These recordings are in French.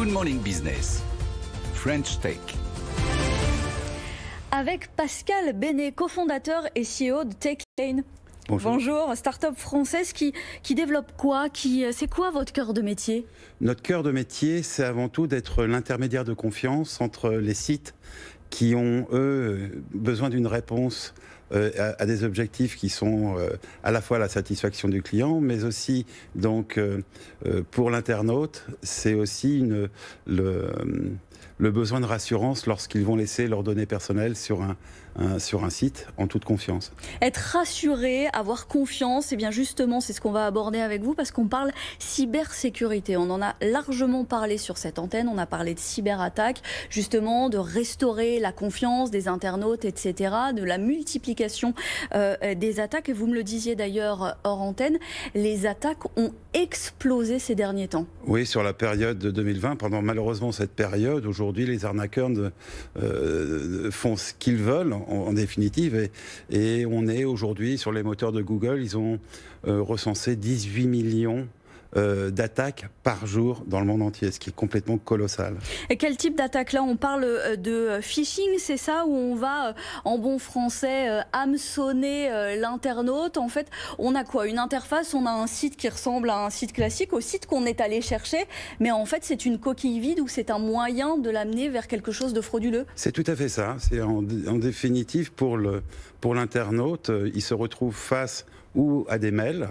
Good Morning Business, French Tech. Avec Pascal Benet, cofondateur et CEO de TechLane. Bonjour. Bonjour, start-up française qui développe quoi? C'est quoi votre cœur de métier? Notre cœur de métier, c'est avant tout d'être l'intermédiaire de confiance entre les sites qui ont, eux, besoin d'une réponse à des objectifs qui sont à la fois la satisfaction du client, mais aussi donc pour l'internaute, c'est aussi le besoin de rassurance lorsqu'ils vont laisser leurs données personnelles sur un site en toute confiance. Être rassuré, avoir confiance, et bien justement c'est ce qu'on va aborder avec vous parce qu'on parle cybersécurité. On en a largement parlé sur cette antenne, on a parlé de cyberattaques, justement de restaurer la confiance des internautes, etc., de la multiplication des attaques. Et vous me le disiez d'ailleurs hors antenne, les attaques ont explosé ces derniers temps. Oui, sur la période de 2020, pendant malheureusement cette période, aujourd'hui les arnaqueurs font ce qu'ils veulent en définitive et on est aujourd'hui sur les moteurs de Google, ils ont recensé 18 millions d'attaques par jour dans le monde entier, ce qui est complètement colossal. Et quel type d'attaque là? On parle de phishing, c'est ça, où on va en bon français hameçonner l'internaute. En fait, on a quoi? Une interface, on a un site qui ressemble à un site classique, au site qu'on est allé chercher, mais en fait c'est une coquille vide ou c'est un moyen de l'amener vers quelque chose de frauduleux? C'est tout à fait ça. C'est en définitive pour l'internaute, il se retrouve face ou à des mails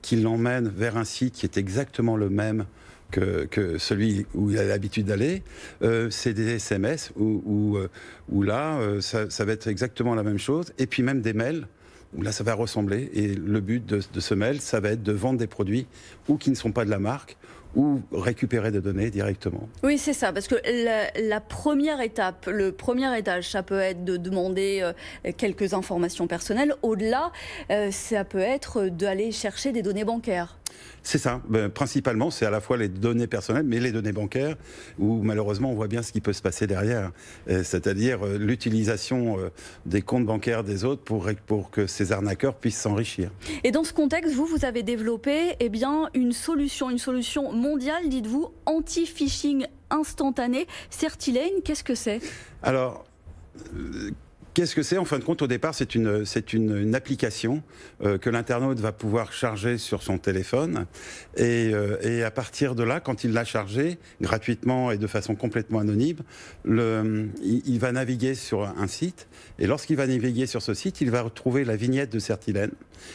qui l'emmène vers un site qui est exactement le même que celui où il a l'habitude d'aller. C'est des SMS où là, ça va être exactement la même chose. Et puis même des mails où là, ça va ressembler. Et le but de ce mail, ça va être de vendre des produits ou qui ne sont pas de la marque ou récupérer des données directement. Oui, c'est ça, parce que la première étape, le premier étage, ça peut être de demander quelques informations personnelles. Au-delà, ça peut être d'aller chercher des données bancaires. C'est ça. Principalement, c'est à la fois les données personnelles, mais les données bancaires, où malheureusement, on voit bien ce qui peut se passer derrière. C'est-à-dire l'utilisation des comptes bancaires des autres pour que ces arnaqueurs puissent s'enrichir. Et dans ce contexte, vous avez développé une solution mondiale, dites-vous, anti-phishing instantané. CertiLane, qu'est-ce que c'est? Alors, qu'est-ce que c'est? En fin de compte, au départ, c'est une application que l'internaute va pouvoir charger sur son téléphone. Et à partir de là, quand il l'a chargé, gratuitement et de façon complètement anonyme, il va naviguer sur un site. Et lorsqu'il va naviguer sur ce site, il va retrouver la vignette de CertiLane.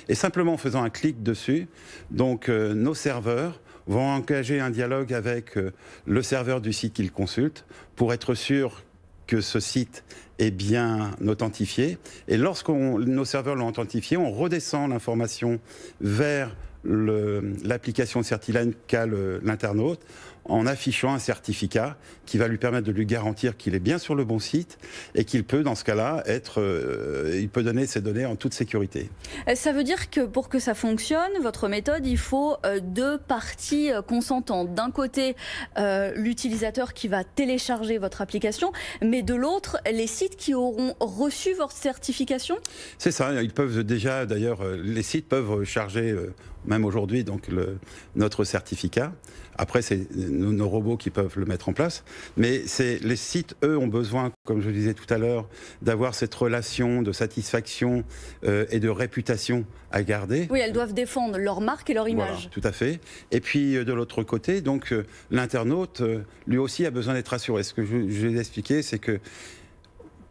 Et simplement en faisant un clic dessus, donc nos serveurs vont engager un dialogue avec le serveur du site qu'il consulte pour être sûr que ce site est bien authentifié. Et lorsque nos serveurs l'ont authentifié, on redescend l'information vers l'application CertiLane qu'a l'internaute en affichant un certificat qui va lui permettre de lui garantir qu'il est bien sur le bon site et qu'il peut, dans ce cas-là, il peut donner ses données en toute sécurité. Ça veut dire que pour que ça fonctionne, votre méthode, il faut deux parties consentantes. D'un côté, l'utilisateur qui va télécharger votre application, mais de l'autre, les sites qui auront reçu votre certification? C'est ça, ils peuvent déjà, d'ailleurs, les sites peuvent charger, même aujourd'hui, donc notre certificat. Après, c'est nos robots qui peuvent le mettre en place. Mais les sites, eux, ont besoin, comme je le disais tout à l'heure, d'avoir cette relation de satisfaction et de réputation à garder. Oui, elles doivent défendre leur marque et leur image. Voilà, tout à fait. Et puis, de l'autre côté, donc, l'internaute, lui aussi, a besoin d'être rassuré. Ce que je vais expliquer, c'est que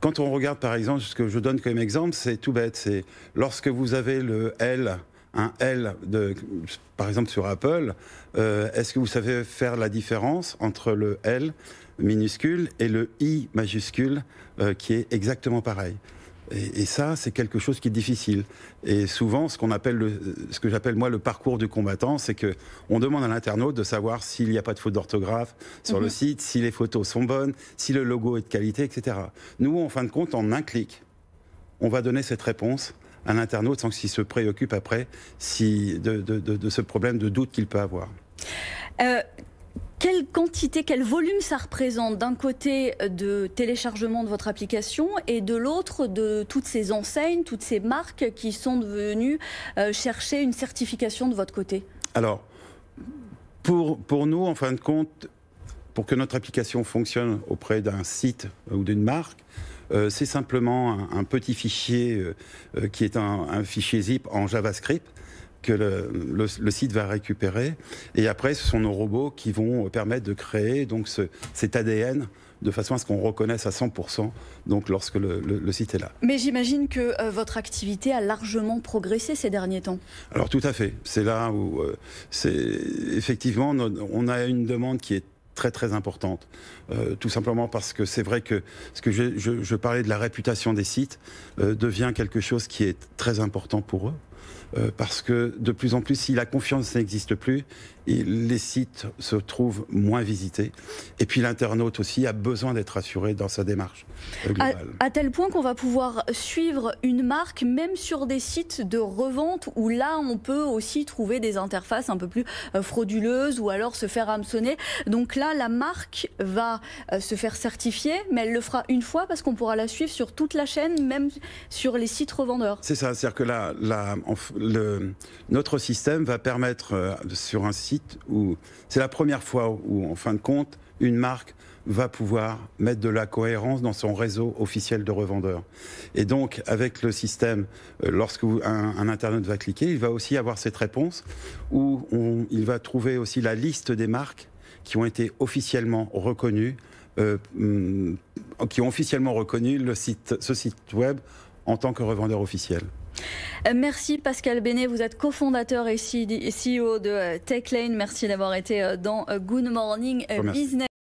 quand on regarde, par exemple, ce que je donne comme exemple, c'est tout bête. C'est lorsque vous avez un L, par exemple sur Apple, est-ce que vous savez faire la différence entre le L minuscule et le I majuscule qui est exactement pareil? Et ça, c'est quelque chose qui est difficile. Et souvent, ce que j'appelle moi le parcours du combattant, c'est que on demande à l'internaute de savoir s'il n'y a pas de faute d'orthographe sur le site, si les photos sont bonnes, si le logo est de qualité, etc. Nous, en fin de compte, en un clic, on va donner cette réponse à l'internaute sans qu'il se préoccupe après de ce problème de doute qu'il peut avoir. Quelle quantité, quel volume ça représente d'un côté de téléchargement de votre application et de l'autre de toutes ces enseignes, toutes ces marques qui sont venues chercher une certification de votre côté? Alors, pour nous, en fin de compte, pour que notre application fonctionne auprès d'un site ou d'une marque, c'est simplement un petit fichier qui est un fichier zip en JavaScript que le site va récupérer. Et après, ce sont nos robots qui vont permettre de créer donc cet ADN de façon à ce qu'on reconnaisse à 100% donc, lorsque le site est là. Mais j'imagine que votre activité a largement progressé ces derniers temps. Alors tout à fait. C'est là où effectivement on a une demande qui est très très importante, tout simplement parce que c'est vrai que je parlais de la réputation des sites devient quelque chose qui est très important pour eux. Parce que de plus en plus, si la confiance n'existe plus, les sites se trouvent moins visités. Et puis l'internaute aussi a besoin d'être assuré dans sa démarche globale. À tel point qu'on va pouvoir suivre une marque même sur des sites de revente où là on peut aussi trouver des interfaces un peu plus frauduleuses ou alors se faire hameçonner. Donc là la marque va se faire certifier, mais elle le fera une fois parce qu'on pourra la suivre sur toute la chaîne, même sur les sites revendeurs. C'est ça, c'est-à-dire que notre système va permettre sur un site où c'est la première fois où, en fin de compte, une marque va pouvoir mettre de la cohérence dans son réseau officiel de revendeurs. Et donc, avec le système, lorsque un internaute va cliquer, il va aussi avoir cette réponse où il va trouver aussi la liste des marques qui ont été officiellement reconnues, ce site web en tant que revendeur officiel. Merci Pascal Benet, vous êtes cofondateur et CEO de Techlane. Merci d'avoir été dans Good Morning Business.